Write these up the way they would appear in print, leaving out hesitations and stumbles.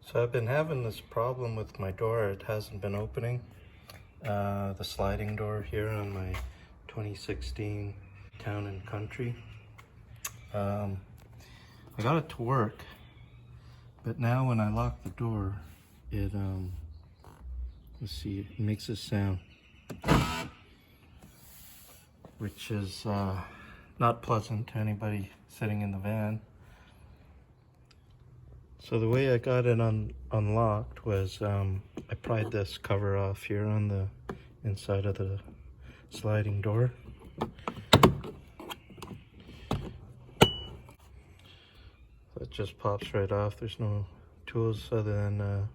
So I've been having this problem with my door. It hasn't been opening. The sliding door here on my 2016 Town and Country. I got it to work, but now when I lock the door, it let's see, it makes a sound, which is not pleasant to anybody sitting in the van. So the way I got it unlocked was I pried this cover off here on the inside of the sliding door. That just pops right off. There's no tools other than a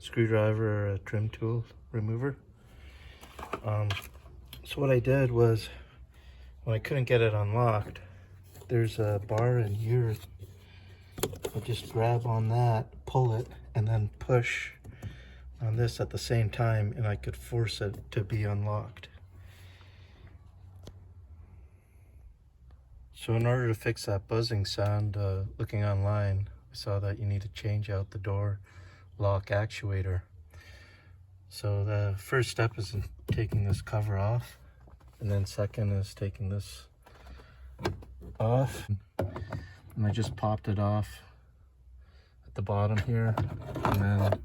screwdriver or a trim tool remover. So what I did was, when I couldn't get it unlocked, there's a bar in here. I just grab on that, pull it, and then push on this at the same time, and I could force it to be unlocked. So in order to fix that buzzing sound, looking online, I saw that you need to change out the door lock actuator. So the first step is taking this cover off, and then second is taking this off. And I just popped it off at the bottom here, and then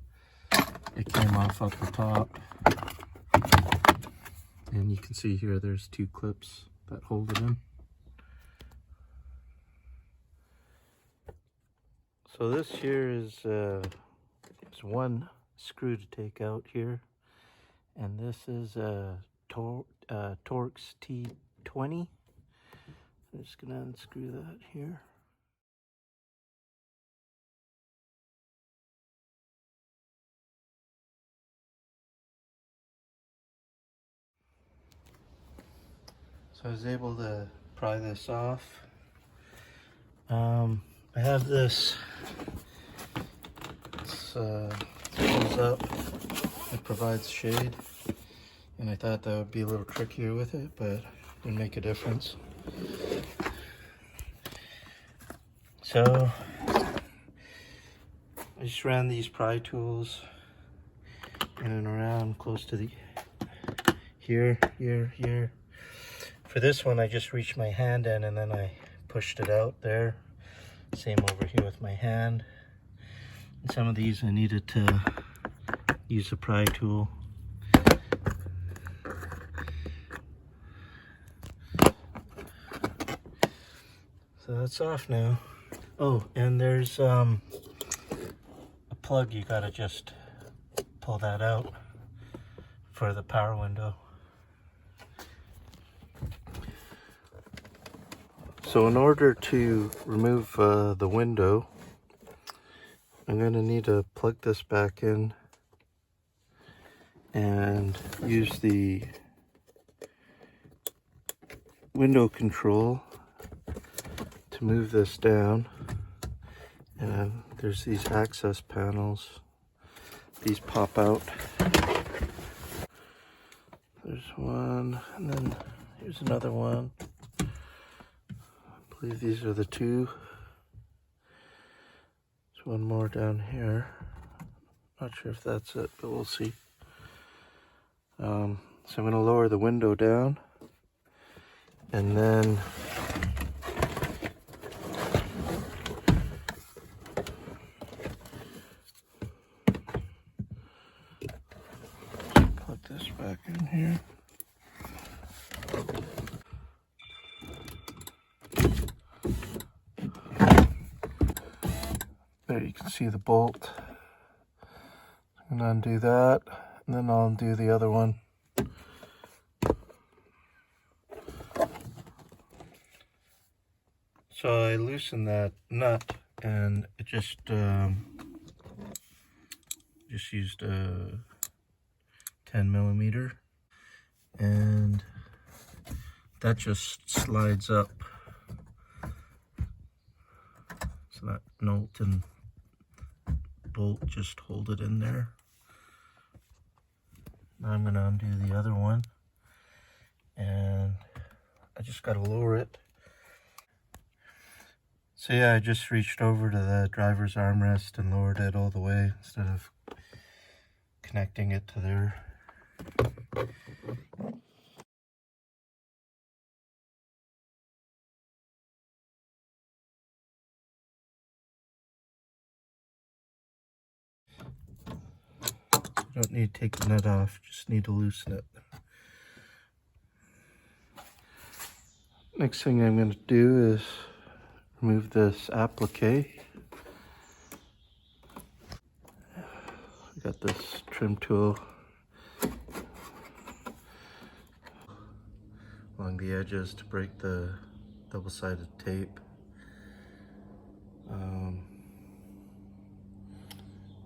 it came off up the top. And you can see here there's two clips that hold it in. So this here is one screw to take out here, and this is a Torx T20. I'm just gonna unscrew that here. So I was able to pry this off. I have this, pulls up, it provides shade, and I thought that would be a little trickier with it, but it didn't make a difference. So I just ran these pry tools in and around close to the here. For this one, I just reached my hand in and then I pushed it out there. Same over here with my hand. And some of these I needed to use a pry tool. So that's off now. Oh, and there's a plug. You gotta just pull that out for the power window. So in order to remove the window, I'm going to need to plug this back in and use the window control to move this down. And there's these access panels. These pop out. There's one, and then here's another one. I believe these are the two. There's one more down here. Not sure if that's it, but we'll see. So I'm going to lower the window down, and then plug this back in here. There you can see the bolt. I'm gonna undo that, and then I'll undo the other one. So I loosened that nut, and it just used a 10mm, and that just slides up. So that nut and bolt just hold it in there. Now I'm going to undo the other one, and I just got to lower it. So yeah, I just reached over to the driver's armrest and lowered it all the way instead of connecting it to there. Don't need to take the nut off, just need to loosen it. Next thing I'm going to do is remove this applique. I got this trim tool along the edges to break the double-sided tape.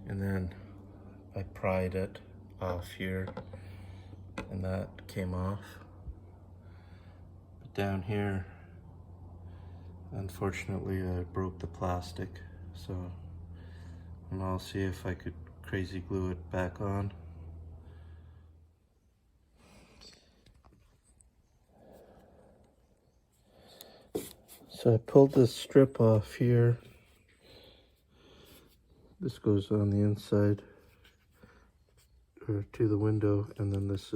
And then I pried it off here and that came off. But down here, unfortunately, I broke the plastic, so I'll see if I could crazy glue it back on. So I pulled this strip off here. This goes on the inside or to the window, and then this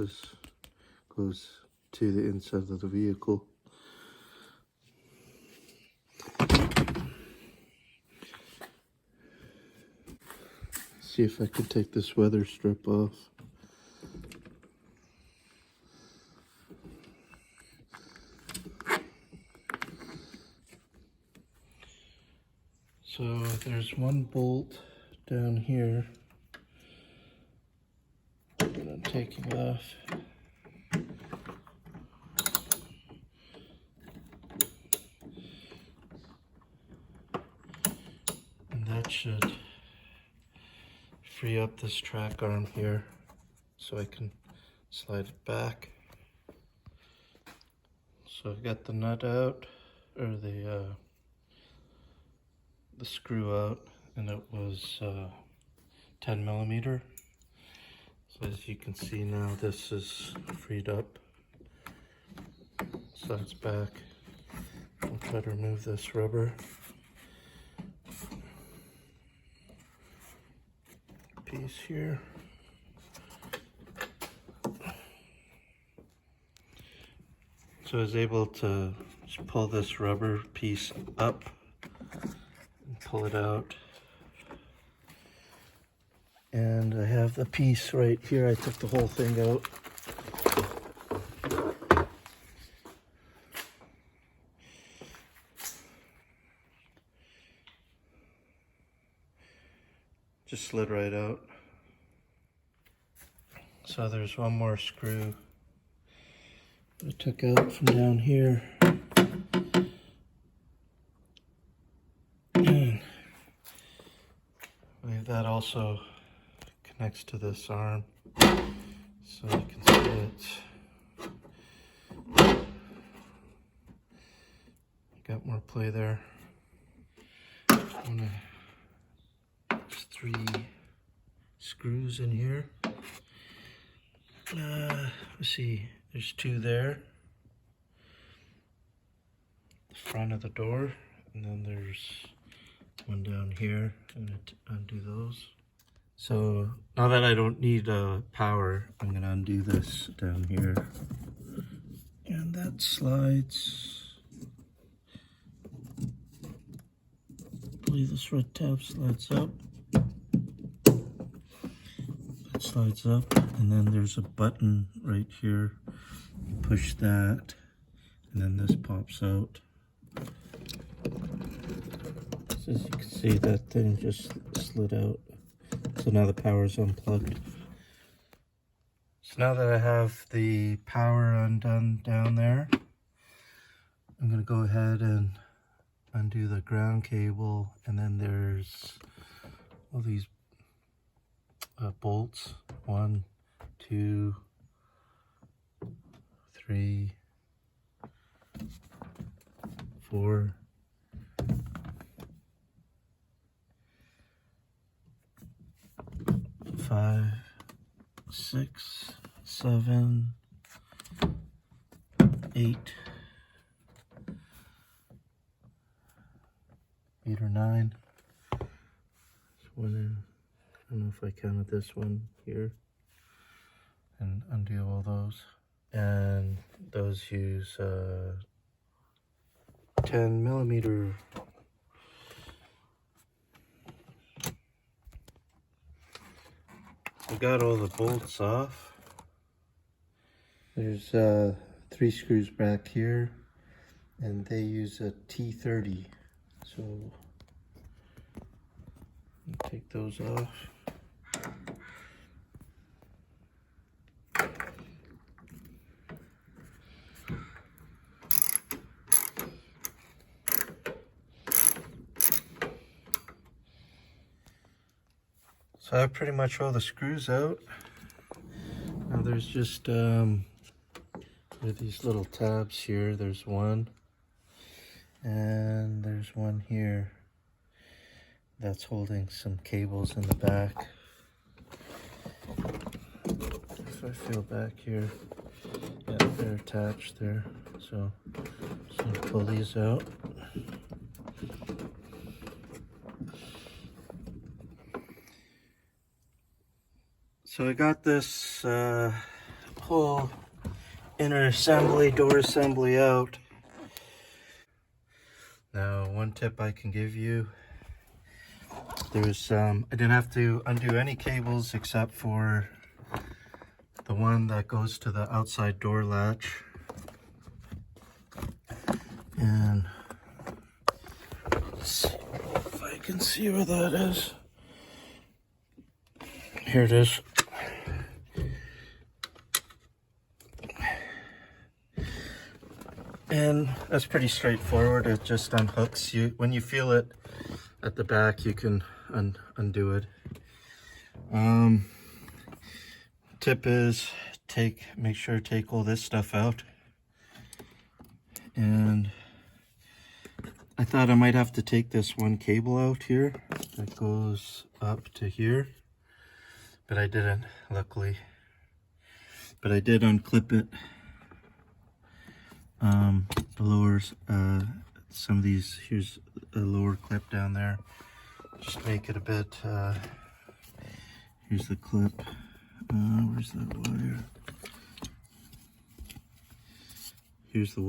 goes to the inside of the vehicle. See if I could take this weather strip off. So there's one bolt down here that I'm taking off. And that should free up this track arm here so I can slide it back. So I got the nut out, or the screw out, and it was 10 millimeter. So as you can see now, this is freed up, slides back. I'll try to remove this rubber piece here. So I was able to just pull this rubber piece up and pull it out. And I have the piece right here. I took the whole thing out. Just slid right out. So there's one more screw I took out from down here. And that also connects to this arm, so you can see it. Got more play there. There's 3 screws in here. Let's see, there's 2 there. The front of the door, and then there's one down here. I'm going to undo those. So now that I don't need power, I'm going to undo this down here. And that slides. I believe this red tab slides up. That slides up, and then there's a button right here. You push that, and then this pops out. So as you can see, that thing just slid out. So now the power is unplugged. So now that I have the power undone down there, I'm going to go ahead and undo the ground cable, and then there's all these bolts. 1, 2, 3, 4, 5, 6, 7, 8, 8 or 9. One in, I don't know if I counted this one here, and undo all those. And those use 10 millimeter. I got all the bolts off. There's 3 screws back here, and they use a T30. So take those off. So I have pretty much all the screws out. Now there's just with these little tabs here. There's one, and there's one here that's holding some cables in the back. If I feel back here, yeah, they're attached there. So just gonna pull these out. So I got this whole inner assembly, door assembly out. Now, one tip I can give you, there's I didn't have to undo any cables except for the one that goes to the outside door latch. And let's see if I can see where that is. Here it is. And that's pretty straightforward. It just unhooks. When you feel it at the back, you can undo it. Tip is make sure to take all this stuff out. And I thought I might have to take this one cable out here that goes up to here, but I didn't, luckily. But I did unclip it. The lowers, some of these, here's a lower clip down there, just make it a bit, here's the clip, where's that wire, here's the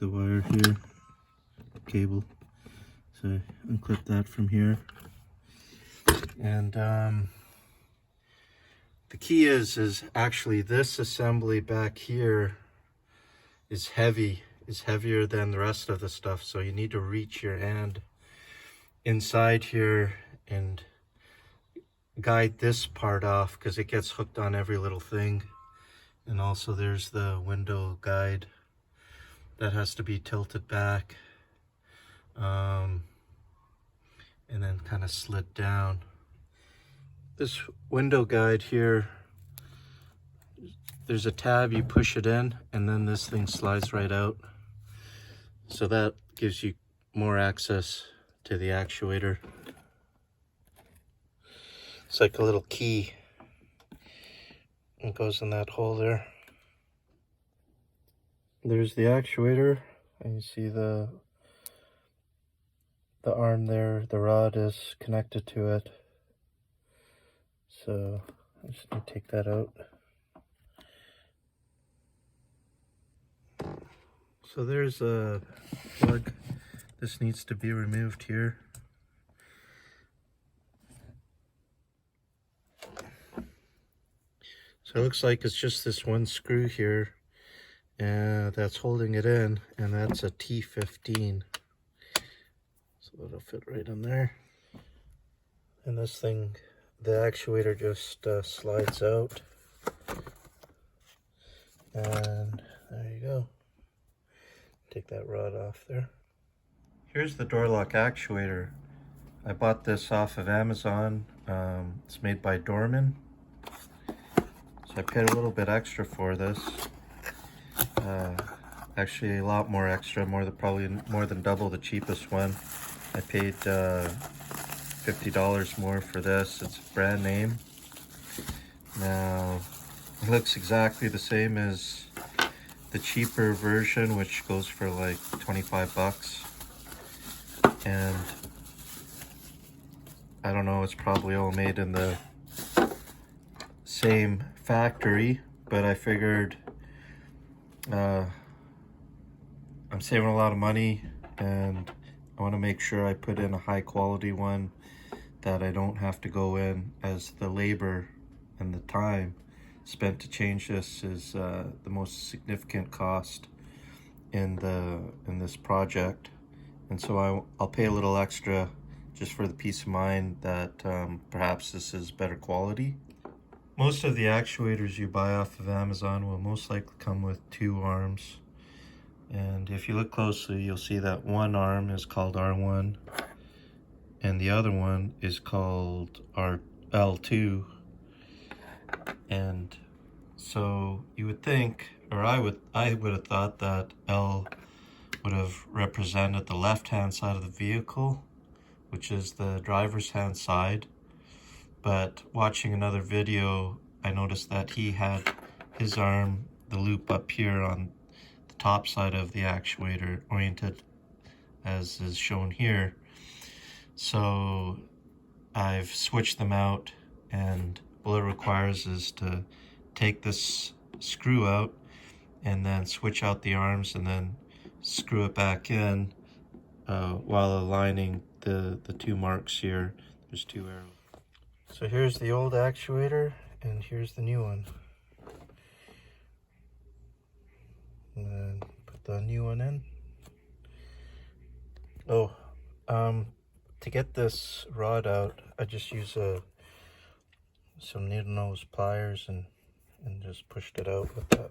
wire here, cable, so unclip that from here. And the key is actually this assembly back here is heavier than the rest of the stuff. So you need to reach your hand inside here and guide this part off, because it gets hooked on every little thing. And also there's the window guide that has to be tilted back and then kind of slid down. This window guide here, there's a tab, you push it in, and then this thing slides right out. So that gives you more access to the actuator. It's like a little key. It goes in that hole there. There's the actuator, and you see the arm there, the rod is connected to it. So I just need to take that out. So there's a plug. This needs to be removed here. So it looks like it's just this one screw here, and that's holding it in, and that's a T15. So it'll fit right in there. And this thing, the actuator just slides out. And there you go. Take that rod off there. Here's the door lock actuator. I bought this off of Amazon. It's made by Dorman. So I paid a little bit extra for this. Actually a lot more extra, probably more than double the cheapest one. I paid $50 more for this. It's brand name. Now, it looks exactly the same as the cheaper version, which goes for like 25 bucks. And I don't know, it's probably all made in the same factory, but I figured I'm saving a lot of money and I want to make sure I put in a high quality one that I don't have to go in, as the labor and the time spent to change this is the most significant cost in this project. And so I'll pay a little extra just for the peace of mind that perhaps this is better quality. Most of the actuators you buy off of Amazon will most likely come with 2 arms. And if you look closely, you'll see that one arm is called R1 and the other one is called L2. And so you would think, or I would have thought that L would have represented the left-hand side of the vehicle, which is the driver's hand side. But watching another video, I noticed that he had his arm, the loop up here on the top side of the actuator, oriented as is shown here. So I've switched them out, and all it requires is to take this screw out and then switch out the arms and then screw it back in while aligning the 2 marks here. There's 2 arrows. So here's the old actuator and here's the new one. And then put the new one in. Oh, to get this rod out, I just use some needle nose pliers and just pushed it out with that.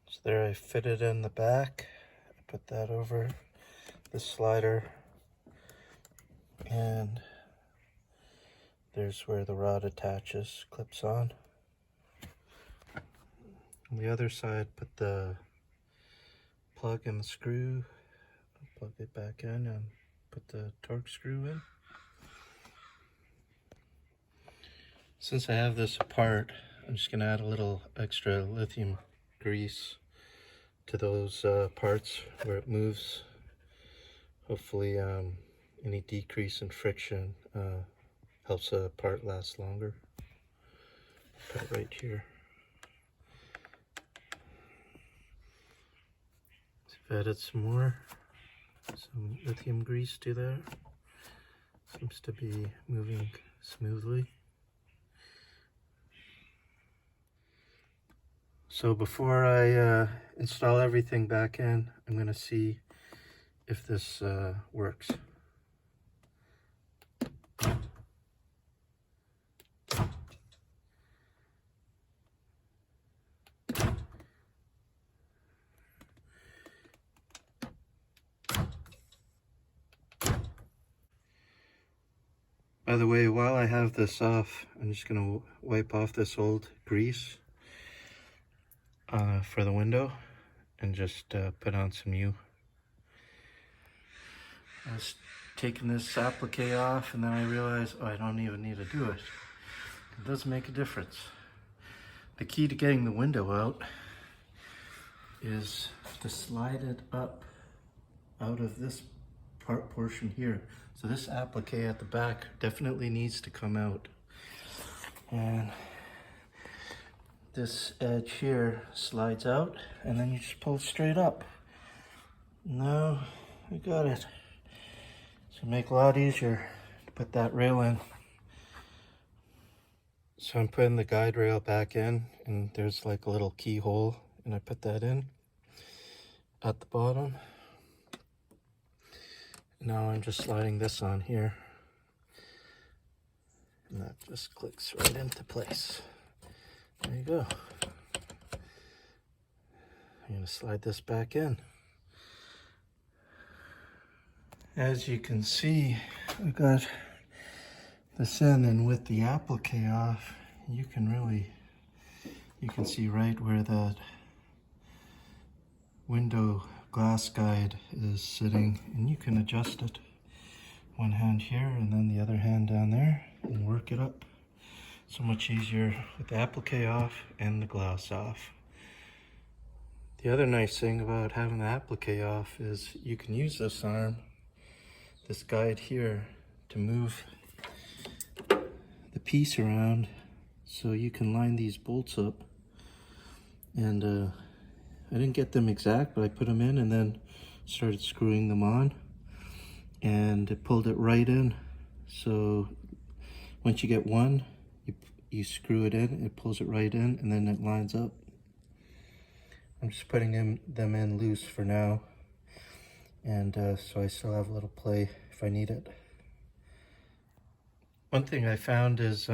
So there, I fit it in the back. I put that over the slider, and there's where the rod attaches, clips on. On the other side, put the plug in the screw, plug it back in, and put the torque screw in. Since I have this apart, I'm just going to add a little extra lithium grease to those parts where it moves. Hopefully any decrease in friction helps a part last longer. Put it right here. I've added some lithium grease to there. Seems to be moving smoothly. So before I install everything back in, I'm going to see if this works. By the way, while I have this off, I'm just going to wipe off this old grease for the window and just put on some new. I was taking this applique off and then I realized, oh, I don't even need to do it. It does make a difference. The key to getting the window out is to slide it up out of this portion here. So this applique at the back definitely needs to come out. And this edge here slides out and then you just pull it straight up. Now we got it. So make it a lot easier to put that rail in. So I'm putting the guide rail back in, and there's like a little keyhole, and I put that in at the bottom. Now I'm just sliding this on here, and that just clicks right into place. There you go. I'm going to slide this back in. As you can see, we got this in, and with the applique off, you can see right where that window glass guide is sitting, and you can adjust it. One hand here and then the other hand down there and work it up. So much easier with the applique off and the gloss off. The other nice thing about having the applique off is you can use this arm, this guide here, to move the piece around so you can line these bolts up. And I didn't get them exact, but I put them in and then started screwing them on, and it pulled it right in. So once you get one, you screw it in, it pulls it right in, and then it lines up. I'm just putting them in loose for now, and so I still have a little play if I need it. One thing I found is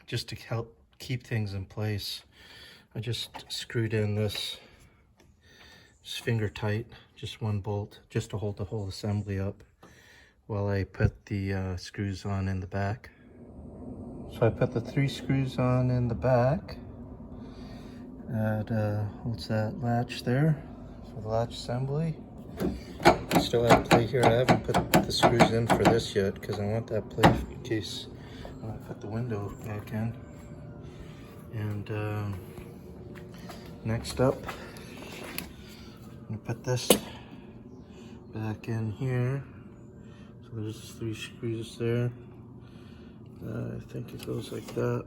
just to help keep things in place, I just screwed in this just finger tight, just one bolt, just to hold the whole assembly up while I put the screws on in the back. So I put the 3 screws on in the back. That holds that latch there for the latch assembly. I still have play here. I haven't put the screws in for this yet because I want that play in case I put the window back in. And next up, I'm gonna put this back in here. So there's 3 screws there. I think it goes like that.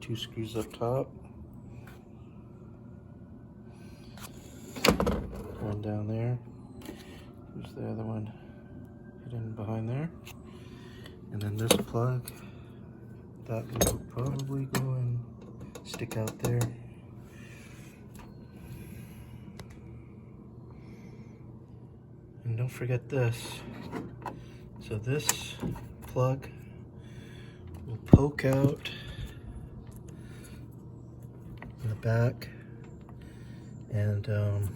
2 screws up top. One down there. There's the other one hidden behind there. And then this plug, that will probably go and stick out there. And don't forget this. So this plug will poke out in the back, and I'm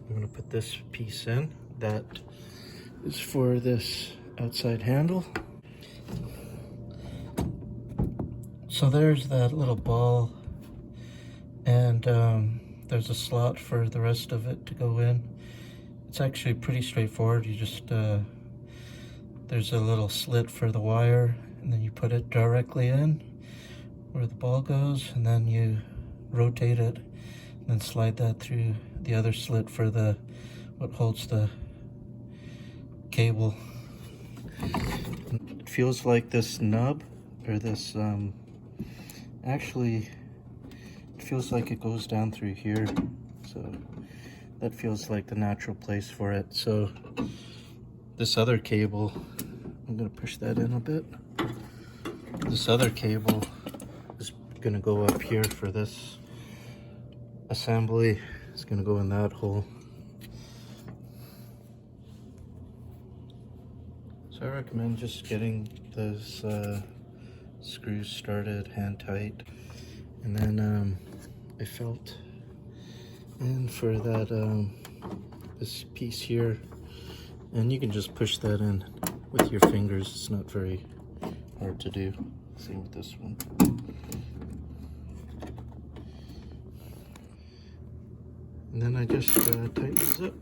going to put this piece in. That is for this outside handle. So there's that little ball, and there's a slot for the rest of it to go in. It's actually pretty straightforward. You just there's a little slit for the wire, and then you put it directly in where the ball goes, and then you rotate it and then slide that through the other slit for the what holds the cable. It feels like this nub, or this actually it feels like it goes down through here, so that feels like the natural place for it. So this other cable, I'm gonna push that in a bit. This other cable is gonna go up here for this assembly. It's gonna go in that hole. So I recommend just getting those screws started hand tight, and then I felt in for that this piece here, and you can just push that in with your fingers. It's not very hard to do. Same with this one. And then I just tighten these up.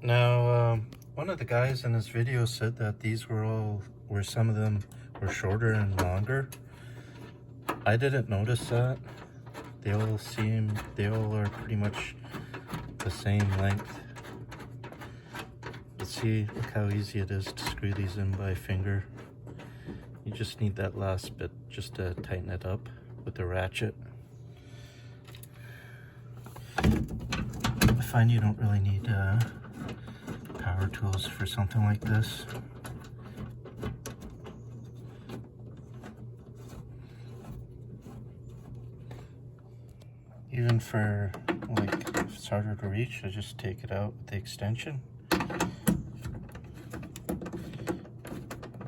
Now, one of the guys in this video said that these were some of them were shorter and longer. I didn't notice that. They all are pretty much the same length. But see, look how easy it is to screw these in by finger. You just need that last bit just to tighten it up with the ratchet. I find you don't really need power tools for something like this. Even for, like, if it's harder to reach, I just take it out with the extension.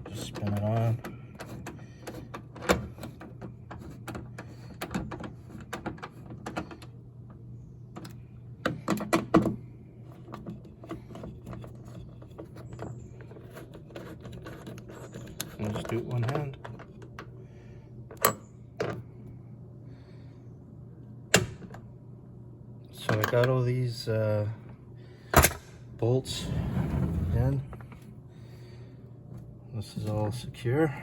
Just spin it on. And just do it one hand. So I got all these bolts in. This is all secure.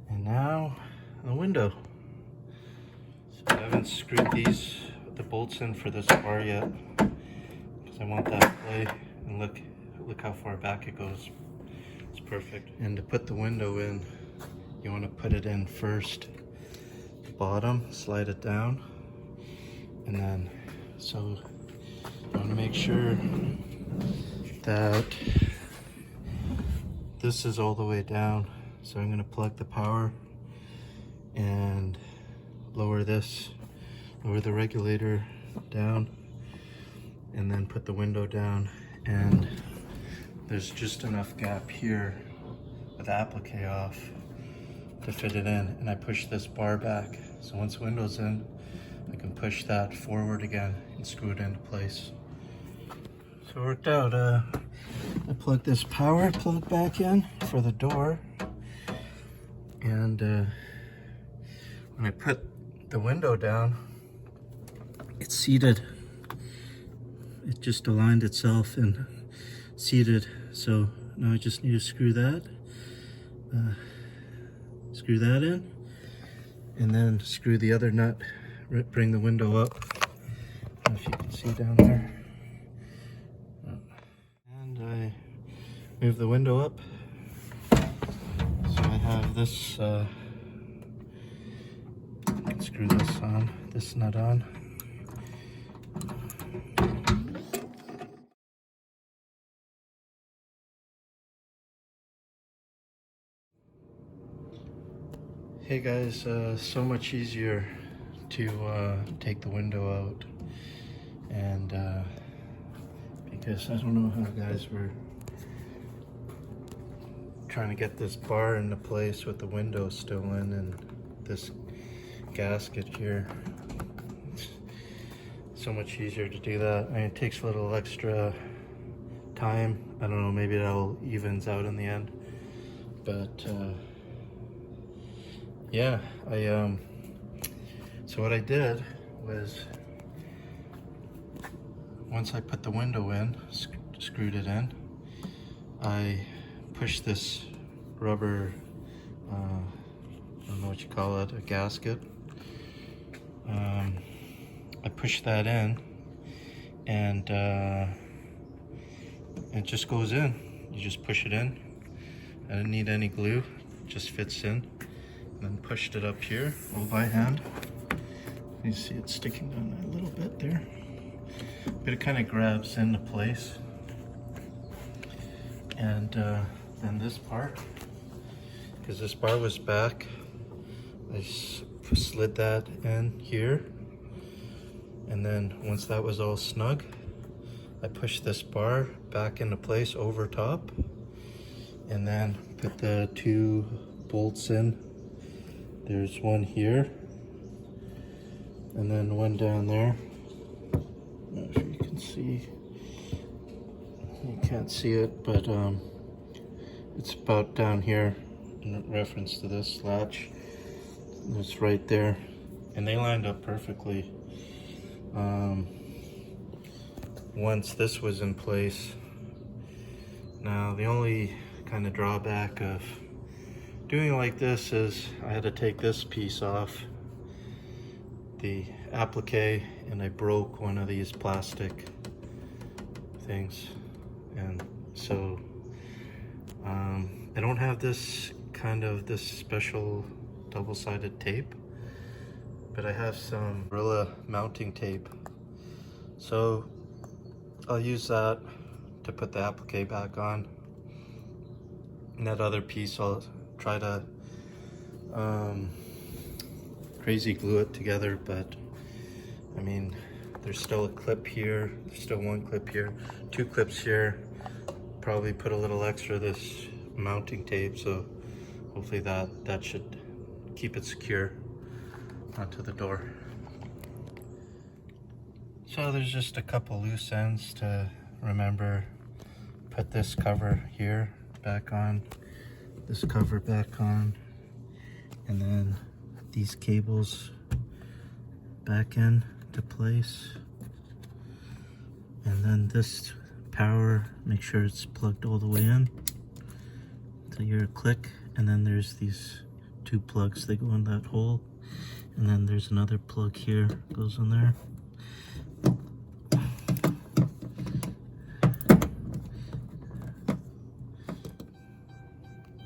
And now the window. So I haven't screwed the bolts in for this bar yet, because I want that to play. And look how far back it goes. It's perfect. And to put the window in, you want to put it in first, the bottom, slide it down, and then so you want to make sure that this is all the way down. So I'm going to plug the power and lower the regulator down, and then put the window down. And there's just enough gap here with the applique off to fit it in, and I push this bar back. So once the window's in, I can push that forward again and screw it into place. So it worked out. I plugged this power plug back in for the door, and when I put the window down, it's seated. It just aligned itself and seated. So now I just need to screw that in, and then screw the other nut, bring the window up. I don't know if you can see down there. And I move the window up. So I have this, screw this nut on. Hey guys, so much easier to take the window out, and because I don't know how guys were trying to get this bar into place with the window still in and this gasket here. It's so much easier to do that. I mean, it takes a little extra time. I don't know, maybe that all evens out in the end, but yeah, so what I did was, once I put the window in, screwed it in, I pushed this rubber, I don't know what you call it, a gasket. I pushed that in, and it just goes in. You just push it in. I didn't need any glue, it just fits in. And then pushed it up here, all by hand. You see it sticking down a little bit there. But it kind of grabs into place. And then this part, because this bar was back, I slid that in here. And then once that was all snug, I pushed this bar back into place over top. And then put the two bolts in. There's one here, and then one down there. I don't know if you can see. You can't see it, but it's about down here in reference to this latch. It's right there, and they lined up perfectly. Once this was in place. Now the only kind of drawback of doing it like this is I had to take this piece off, the applique, and I broke one of these plastic things, and so I don't have this special double-sided tape, but I have some Gorilla mounting tape, so I'll use that to put the applique back on, and that other piece I'll try to crazy glue it together. But I mean, there's still a clip here, there's still one clip here, two clips here. Probably put a little extra of this mounting tape, so hopefully that should keep it secure onto the door. So there's just a couple loose ends to remember. Put this cover here back on, this cover back on, and then these cables back in to place, And then this power, make sure it's plugged all the way in to your click. And then there's these two plugs, they go in that hole. And then there's another plug here, goes in there.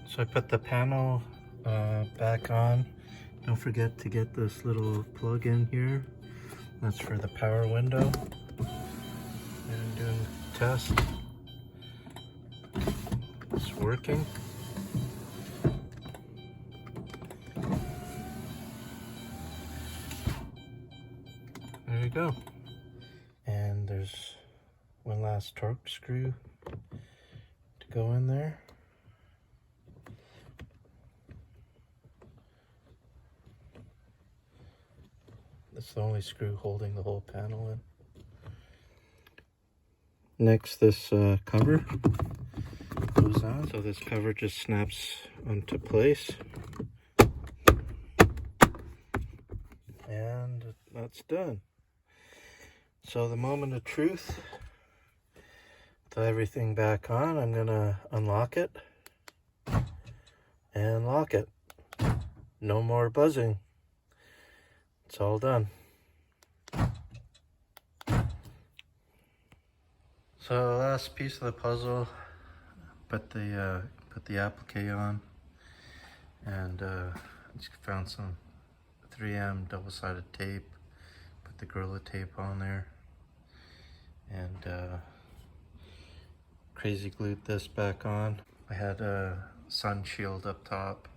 So I put the panel back on. Don't forget to get this little plug in here. That's for the power window. And doing the test. It's working. There you go. And there's one last torque screw to go in there. It's the only screw holding the whole panel in. Next, this cover goes on. So this cover just snaps onto place. And that's done. So the moment of truth, with everything back on, I'm gonna unlock it and lock it. No more buzzing. It's all done. So last piece of the puzzle, put the applique on, and just found some 3M double-sided tape. Put the Gorilla Tape on there, and crazy glued this back on. I had a sun shield up top.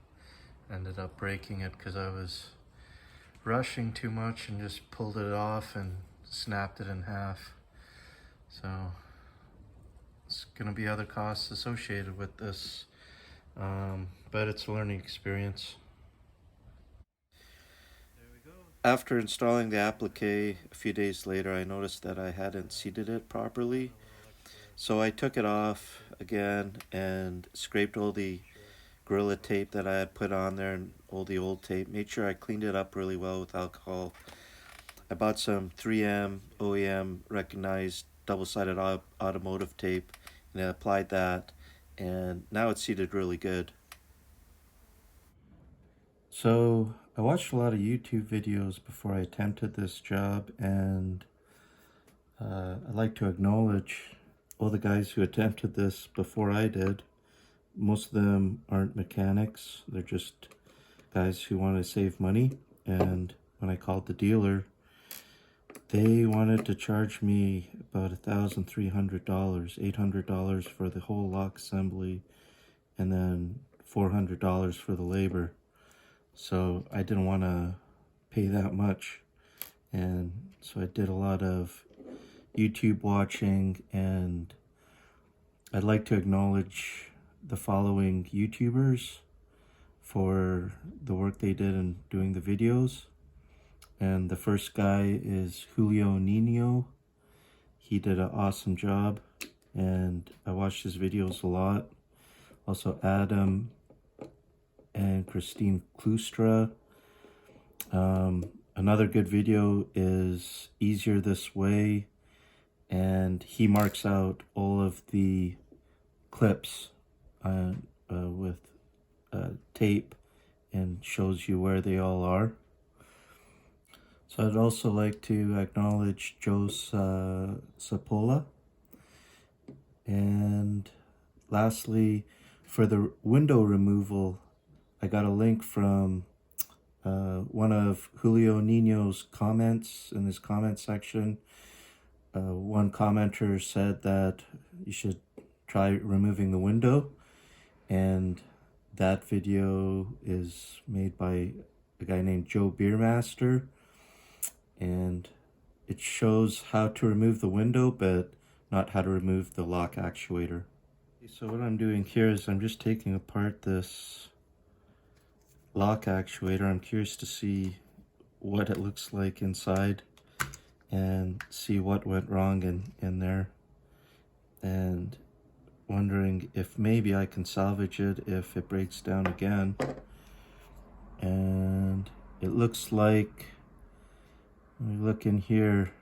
Ended up breaking it because I was rushing too much and just pulled it off and snapped it in half. So it's gonna be other costs associated with this, but it's a learning experience. There we go. After installing the applique a few days later, I noticed that I hadn't seated it properly. So I took it off again and scraped all the Gorilla Tape that I had put on there and all the old tape. Made sure I cleaned it up really well with alcohol. I bought some 3M OEM recognized double-sided automotive tape and I applied that, and now it's seated really good. So I watched a lot of YouTube videos before I attempted this job, and I'd like to acknowledge all the guys who attempted this before I did. Most of them aren't mechanics, they're just guys who want to save money. And when I called the dealer, they wanted to charge me about $1,300, $800 for the whole lock assembly, and then $400 for the labor. So I didn't want to pay that much, and so I did a lot of YouTube watching, and I'd like to acknowledge the following YouTubers for the work they did in doing the videos. And the first guy is Julio Nino. He did an awesome job, and I watched his videos a lot. Also Adam and Christine Kloostra. Another good video is Easier This Way, and he marks out all of the clips with tape and shows you where they all are. So I'd also like to acknowledge Joe Sopala. And lastly, for the window removal, I got a link from one of Julio Nino's comments in his comment section. One commenter said that you should try removing the window, and that video is made by a guy named Beermaster, and it shows how to remove the window but not how to remove the lock actuator. So what I'm doing here is I'm just taking apart this lock actuator. I'm curious to see what it looks like inside and see what went wrong in there, and wondering if maybe I can salvage it if it breaks down again. And it looks like, when we look in here,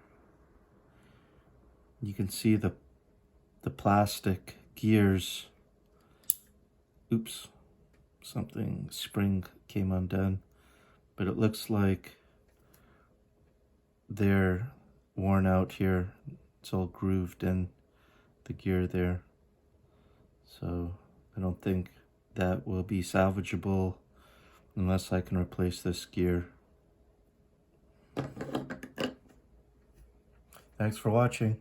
You can see the plastic gears. Oops, spring came undone, but it looks like they're worn out here. It's all grooved in the gear there. So I don't think that will be salvageable unless I can replace this gear. Thanks for watching.